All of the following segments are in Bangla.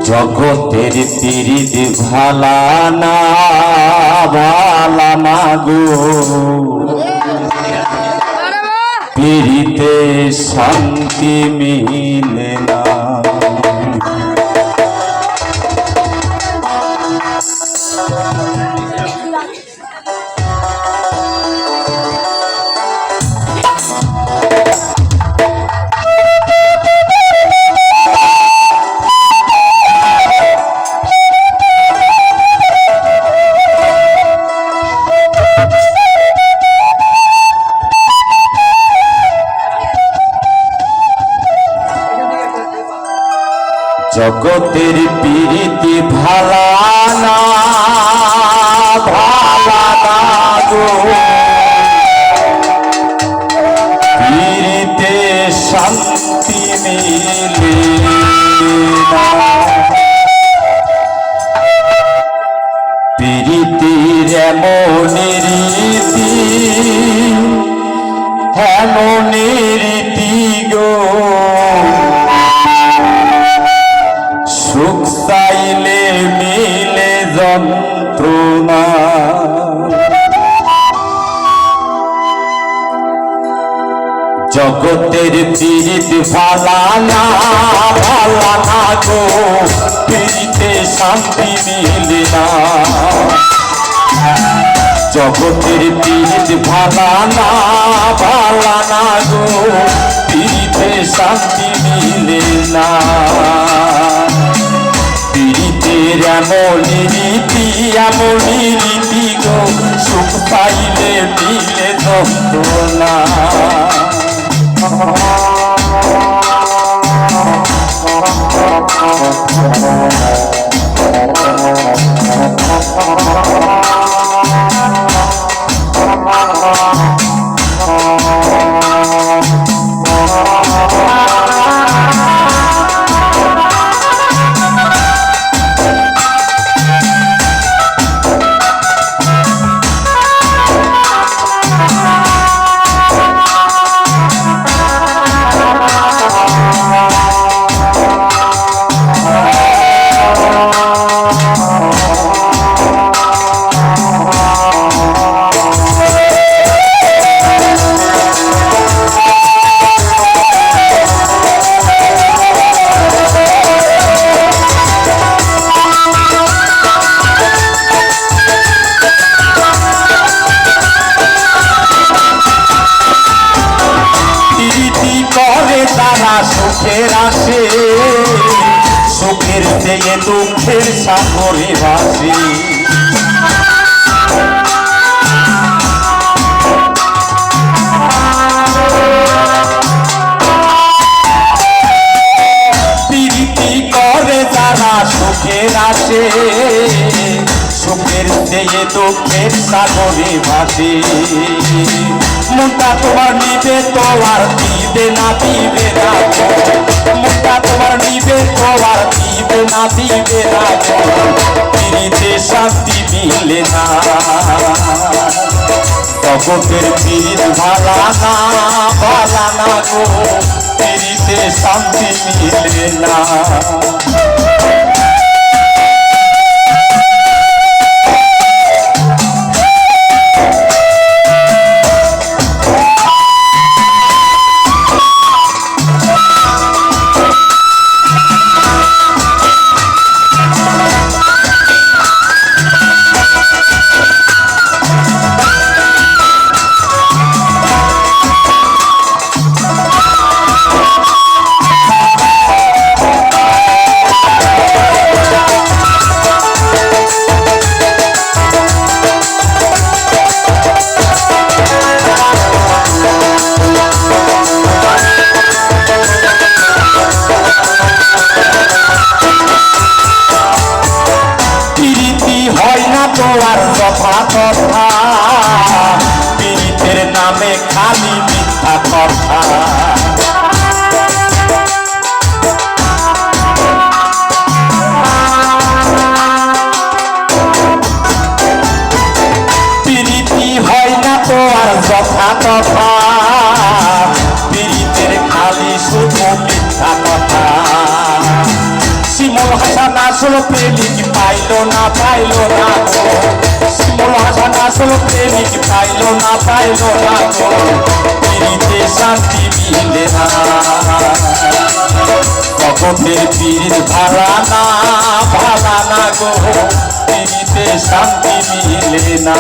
জগতের পীড়িত ভালানা ভালানা গো, পীড়িতে শান্তি মিলে না। জগতের পীড়িতি ভালানা ভালানা গো, পীড়িতে শান্তি মিলে না। পীড়িতির এমন রীতি এমন রীতি গো, সুখ চাইলে মিলে যন্ত্রণা। জগতের পীড়িত ভালানা ভালানা গো, পীড়িতে শান্তি মিলে না। জগতের পীড়িত ভালানা ভালানা গো, পীড়িতে শান্তি মিলে না। পীড়িতের এমন রীতি এমন রীতি গো, সুখ পাইলে মিলে যন্ত্রণা। সুখের আসে সুখের চেয়ে দুঃখের সাগরে ভাসে। প্রীতি করে যারা সুখের আসে সুখের চেয়ে দুঃখের সাগরে ভাসে। মনটা তোমার নিবে তো আর দিবে না দিবে না, মনটা তোমার নিবে তো আর দিবে না দিবে না, পীড়িতে শান্তি মিলে না। জগতের পীড়িত ভালানা ভালানা গো, পীড়িতে শান্তি মিলে না। তোমার কথা কথা পীড়িতের নামে খালি মিথ্যা কথা। পীড়িতি হয় না তো আর যথা তথা, পীড়িতের খালি শুধু মিথ্যা কথা। শিমুল হাসান আসল প্রেমিক পাইলো না গো শিমুল হাসান আসল প্রেমিক পাইলো না গো পিড়িতে শান্তি মিলে না জগতের পীর ভালা না গো পিড়িতে শান্তি মিলে না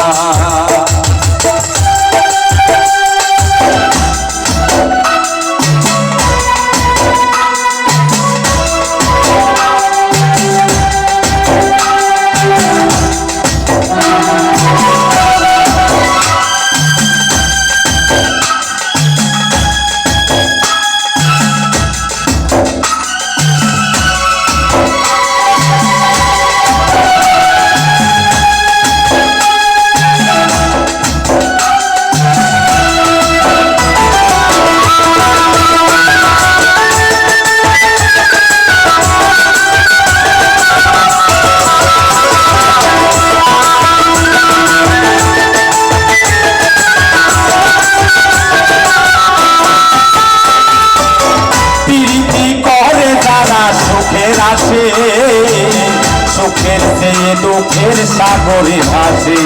সুখের চেয়ে দুঃখের সাগরে ভাসে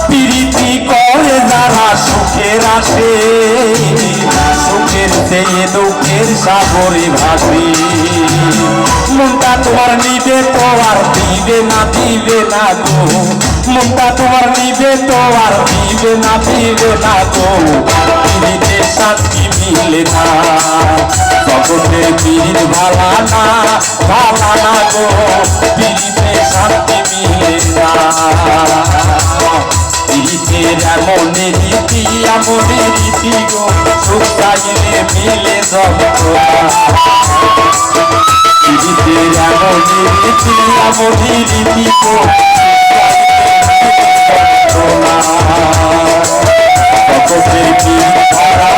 প্রীতি করে যারা সুখের আসে সুখের চেয়ে দুঃখের সাগরে ভাসে মনটা তোমার নিবে তো আর দিবে না গো মনটা তোমার নিবে তো আর দিবে না গো পিড়িতে শান্তি মিলে না জগতের পীর ভালা না গো পিড়িতে শান্তি মিলে না পিড়িতের এমন রীতি গো সুখ চাইলে মিলে যন্ত্রণা পিড়িতের এমন রীতি গো জগতের পীর ভালা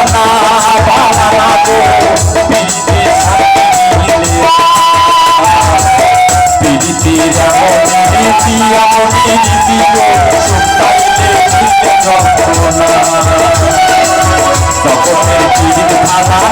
না গো পিড়িতে শান্তি মিলে পিড়িতের এমন রীতি গো সুখ পাইলে মিলে যন্ত্রণা জগতের পীর ভালা